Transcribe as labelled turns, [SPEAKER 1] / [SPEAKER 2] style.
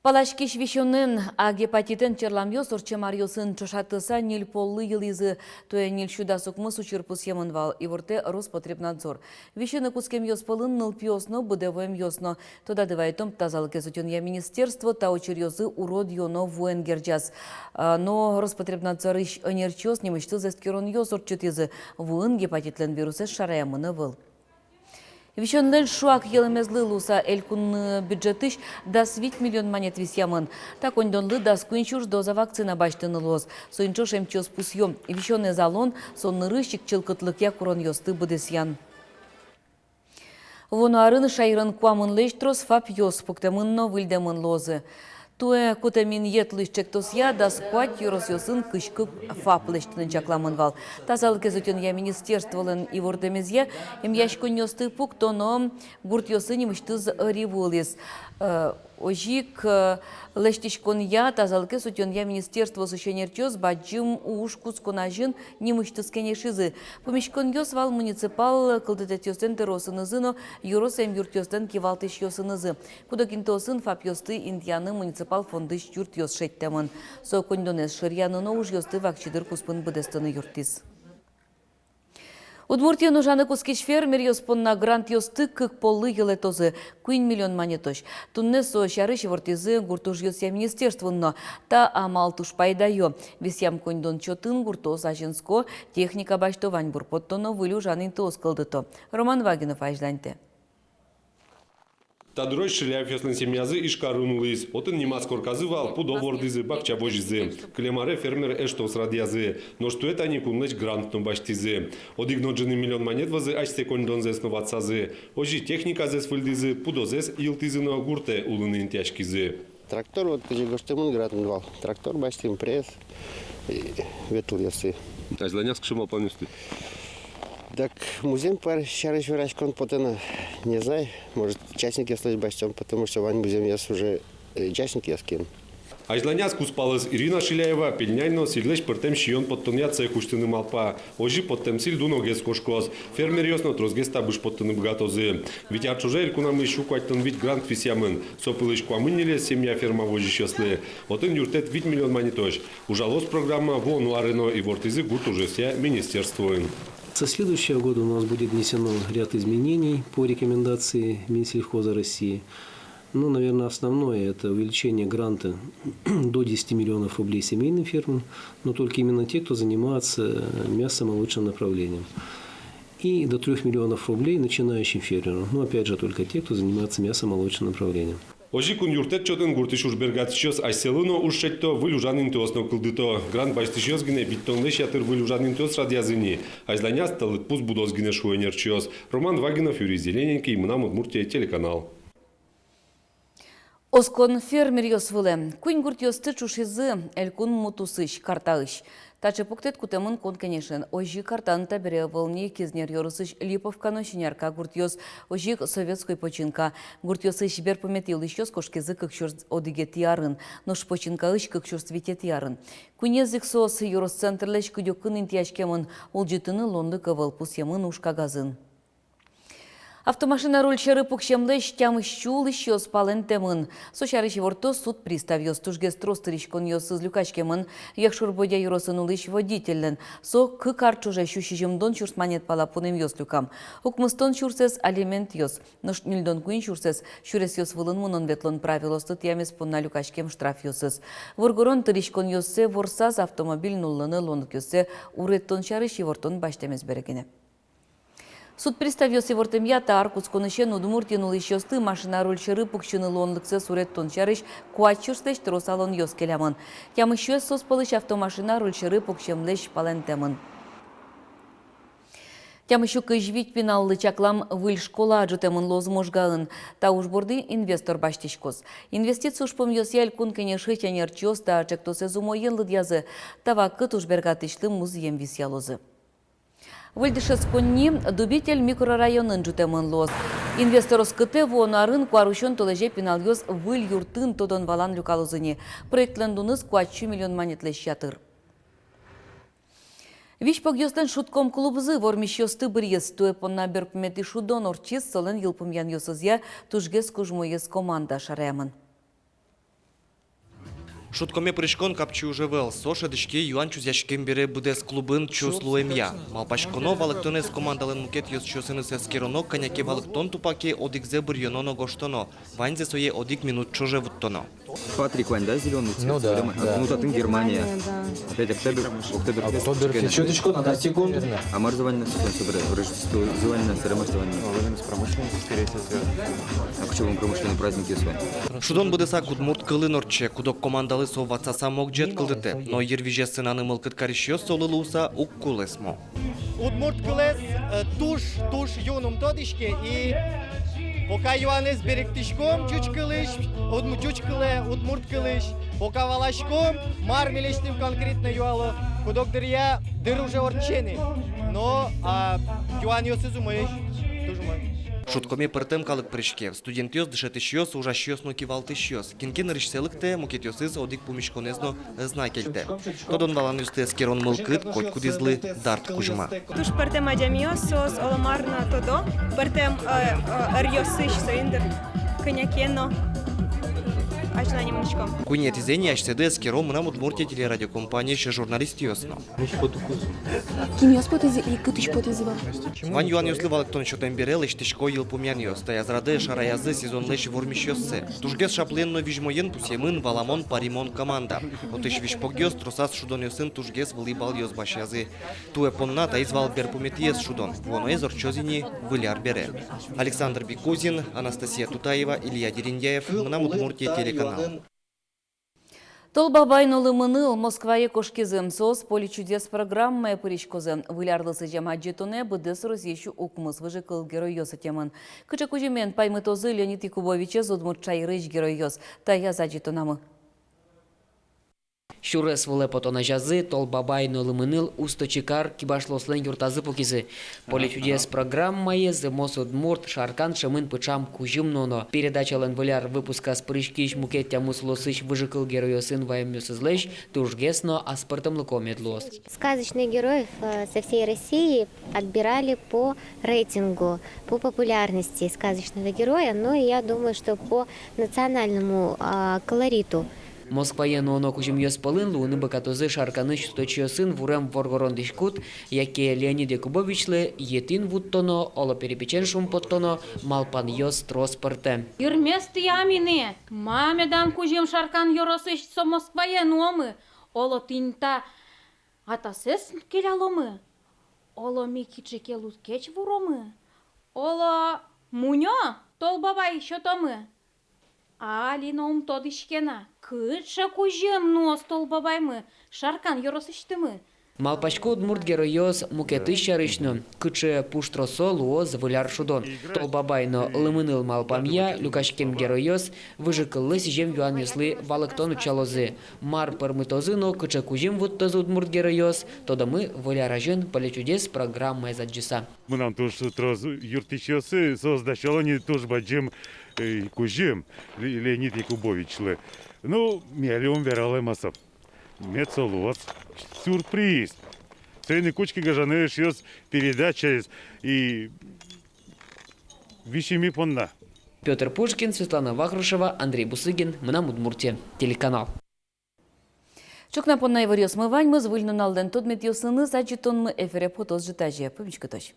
[SPEAKER 1] Палашкиш вишонен а гепатитен черламьос орчемарьосын чошатыса нил поллы елизы, тоя нил шуда сукмыс учерпус емынвал, и ворте Роспотребнадзор. Вишены кускем йос полын ныл пьосно, будевоем йосно. Тода дывайтом тазалыке сутенья министерство, та очерьозы урод йоно вуэн герджаз. Но Роспотребнадзор ищ онерчос немышты зесткерон йос орчетизы, вуэн гепатитлен вирусы шараямыны выл. Вишенлен шуак елемезлы луса элькун бюджетыш да 8 миллион монет висямын. Так ондонлы да скуинчуш доза вакцина баштыны лоз. Суинчуш эмчос пусьем. Вишенный залон сонны рыщик чылкытлык якурон йосты будесян. Вону арыны шайрын куамын лештрос фап йос пуктемынно выльдемын лозы. Туэ кутамин етлышчек тосья да скуать юрос йосын кышкып фаплыштын чакламын вал. Тазалык ezutен я министерстволын и вордемезье, им яшкон йосты пук тоно гурт йосын имыштыз ривулис. Ожик лештишкон я тазалык ezutен я министерство сущенерчоз баджим ушкус конажин немыштыз кенешизы. Помешкон йос вал муниципал кылдытет йостен теросынызыно юрос эм юрт йостен кивалтыш йосынызы. Кудокинтосын фап йосты индияны муниципал фондыш юрт йос шеттемын. Со кондонес шырьяныно уж йосты вакчидыр куспын быдестыны юртис. Удмуртия нужаны кускиш фермер йоспонна грант йосты кык поллы елетозы 1 миллион монетош. Тунне со шарыш вортизы гуртуж йосья министерственно та амал туш пайдайо. Висям кондон чотын гуртоз ажинско техника баштовань бурпоттоно вылю жанын тоз кылдыто. Роман Вагинов ажланте.
[SPEAKER 2] Тадурой шиляев яслын семьязы ишкарынулыз. Отын немас корказы вал пудо вордызы бакча божизы. Клемаре фермер эштос радиязы. Но что это не кунлыч грантну баштизы. Одигноджины миллион монет вазы ачте кондон зес новацазы. Ожи техника зес фыльдызы пудо зес илтызыно гурте улынын тяжкизы.
[SPEAKER 3] Трактор вот где гоштемын грантну вал. Трактор баштим пресс ветл ясы.
[SPEAKER 2] Ажланяс кшимал полностью.
[SPEAKER 3] Так музей пар шарыш выращкон потом не знаю, может частник я слышь бачтем, потому что вань музей я уже частник я скин.
[SPEAKER 2] Ажланяс куспалыз Ирина Шиляева пельняйно сиглеш пертем шион подтоня цехуштыны малпа. Ожи подтем силь дуно гес кошкоз. Фермер ясно трозгеста буш подтыны бгатозы. Ведь арчуже элькунамы шукайтон вид грант фисямын. Сопылыш куамыннеле семья ферма вожи счастлы. Отын юртет 8 миллион монетош. Ужалос программа вону арено и вортизы гурт уже ся министерствуем.
[SPEAKER 4] Со следующего года у нас будет внесено ряд изменений по рекомендации Минсельхоза России. Ну, наверное, основное – это увеличение гранта до 10 миллионов рублей семейным фермам, но только именно те, кто занимается мясомолочным направлением. И до 3 миллионов рублей начинающим фермерам. Но, опять же, только те, кто занимается мясомолочным направлением.
[SPEAKER 2] Ожи кун юртет чотын гуртыш уж бергатышёс айселыно уж шетто вылюжанын тосно кылдыто. Грант баштышёс гине биттон леш ятыр вылюжанын тос радиязыни. Айзланяс талыт пуз будоз гине шуэнерчёс. Роман Вагинов, Юрий Зелененький, Мынам Удмуртия, телеканал.
[SPEAKER 1] Оскон фермер йосвыле. Куин гурт йосты чушизы элькун мутусыш, карталыш. Таче пуктет кутемын кон конечно. Ожи картан табере волни кизнер йорысыш липовкано шинярка гурт йос. Ожи советской починка. Гурт йосыш бер пометил ищёс кошкезы кыкшурс одигет ярын. Нош починка ищ кыкшурс витет ярын. Кунезик сос йорос центрлеш кудёкын интияшкемын. Олжитыны лонды кывыл пусьемын ушкагазын. Автомашина рульчары пукшемлеш тямыш чул еще спален темын. Сошарыш ворто суд пристав йос тужгес тростыришкон йос из люкачкемын. Яхшур бодя юросын улыш водителен. Со кыкар чуже щущижемдон чурс монет пала пунем йос люкам. Укмыстон чурсес алимент йос. Нош нильдон куин чурсес шурес йос вылын мунон ветлон правилосты тямес пунна люкачкем штраф йосыз. Воргорон тыришкон йоссе ворсаз автомобиль нуллыны лондык йоссе уреттон шарыш вортон баштемес берегене. Суд приставил севортем ята аркус конышен Удмуртин улыщосты машина рульчары пукчыны лонлыксы суреттон чарыш куачурстеш тросалон йос келямын. Тям еще соспалыш автомашина рульчары пукчемлеш палентемын. Тям еще кыжвить пеналлы чаклам выль школа аджутемын лоз можгалын. Та уж борды инвестор баштишкос. Инвестицию шпом йос яль кун кенеши тянерчос та чектосе зумоен лыдязы. Тава кыт уж бергатышлы музеем висялозы. Выльдышес конни дубитель микрорайонын жутемын лоз. Инвестор скыты вонарын куарушон толеже пенал йос выль юртын тодон валан люкалузыни. Проектлен дуныз 4 миллион монетлеш ятыр. Вишпок йостен шутком клубзы вормиш йосты бір ес туэпонна берпмети шудон орчис солен йылпым ян йосызя тужгес кужмо ес команда шаремын.
[SPEAKER 5] Шуткоме пришкон капчу уже вел. Соша дышке юан чузяшкем бере буде с клубын чуслуем я. Малпашконо валыктоне с командален мукет йос чусыны с скироно коняке валыктон тупаке одикзе бурьононо гоштоно. Ванзе сое одик минут чуже вуттоно.
[SPEAKER 6] Патрик Вань, да, зеленый цвет?
[SPEAKER 7] Ну да, да.
[SPEAKER 6] Ну, затын Германия. Опять Октябрь.
[SPEAKER 7] Щеточку на 10 секунд.
[SPEAKER 6] А марзование на собере, Рождество, зелание, сыромарзование. А к чему промышленный праздник есть?
[SPEAKER 5] Шудон буде са кудмурт кылы норче, кудок командалы соваца самок джет кылдыте. Но ервиже сынаны мылкыт карищё солылуса уккулесмо.
[SPEAKER 8] Удмурт кылес туш юнум тодишке и пока юанес беректишком чуч кылыш, чуч кыле, удмурт кылыш, пока валашком мармелештим конкретно юало, кудок дырья дыр уже орчены. Но юан йосызу моеш, тоже мой.
[SPEAKER 5] Шуткоме пыртем калык прышке. Студент йос дышетыш йос, ужаш йос но кивалтыш йос. Кинкен рышселыкте мукет йосыз одик пумишконезно знай келте. Тодон валан юсте скерон мылкыт, коть кудизлы дарт кужма.
[SPEAKER 9] Туш пертем адямиосос, оламарна тодо, пертем рьосыш соиндер, конякено, ачна немножко.
[SPEAKER 5] Кунет изени ашседе скерон мына Удмуртия телерадиокомпания ще журналист йосно.
[SPEAKER 10] Ким потези и кытыш потези вам?
[SPEAKER 5] Ван юан юслы валыктон шотен берел иштишко ел пумян йос. Таязраде шараязы сезонлеш вормиш йоссе. Тужгес шапленно вижмоен пусемын валамон паримон команда. Отыш вишпок йос тросас шудон йосын тужгес волейбал йос башязы. Туе понна таизвал берпуметиес шудон. Воно эзор чозини выляр бере. Александр Бекузин, Анастасия Тутаева, Илья Дерендяев, мына Удмуртия телеканал.
[SPEAKER 1] Толбабайнулы мыныл Москвае кошкизем сос поле чудес программы пыричкозы. Вылярлысы жама жетоне быдыс розещу укмыз выжикыл герой йосы темын. Кычакужемен паймытозы Леонид Якубовиче зудмурчай рыч герой йос. Тая за жетонамы.
[SPEAKER 11] Щурес воле потона жазы, толбабайно лымыныл усточикар кибашлослен юртазы покизы. Поле чудес программае зымос Удмурт шаркан шамын пычам кужымноно. Передачален выляр выпуска с прыжкиш мукеття муслосыч выжикыл героёсын ваймюсызлэш тужгесно аспартамлыко медлос.
[SPEAKER 12] Сказочных героев со всей России отбирали по рейтингу, по популярности сказочного героя, но я думаю, что по национальному колориту.
[SPEAKER 11] Москваєну оно кужим йос полин луни бакатози шаркани щоточio син вурем воргорондишкут, яке Леонід Якубовичле єтин вуттоно, оло перепеченшум поттоно, малпан йос трос перте.
[SPEAKER 13] Юрмест ямине, маме дам кужим шаркан йоросыш со Москваену омы, оло тинта атасес келяломы, оло микичеке луткеч вуромы, оло муньо толбабай щотомы. Алином тодышкена, кыча кужем нос толбабаймы, шаркан йоросыштымы.
[SPEAKER 11] Малпачко Удмурт геройос мукетыща рычно, кыче пуштросо луоз выляр шудон. Толбабайно лымыныл малпамья, люкашкем геройос, выжикыллыс жем юан юслы валыктон учалозы. Мар пырмытозыно кыче кужем вуттозы Удмурт геройос, тода мы выляражен поле чудес программой заджиса.
[SPEAKER 14] Мы нам тоже троз юртичосы создачало не тоже баджем кужем Леонид Якубович. Ну, мяли он верал масса. Мецолос. Сюрприз. Среди кучки гажаны шьёс передача и вещами понна.
[SPEAKER 11] Петр Пушкин, Светлана Вахрушева, Андрей Бусыгин, Мына Удмуртия, телеканал.
[SPEAKER 1] Чукна понна иварьос мывань мы звыльно налден тодмет йосыны за жетон мы эфире потос житажия. Помечка точ.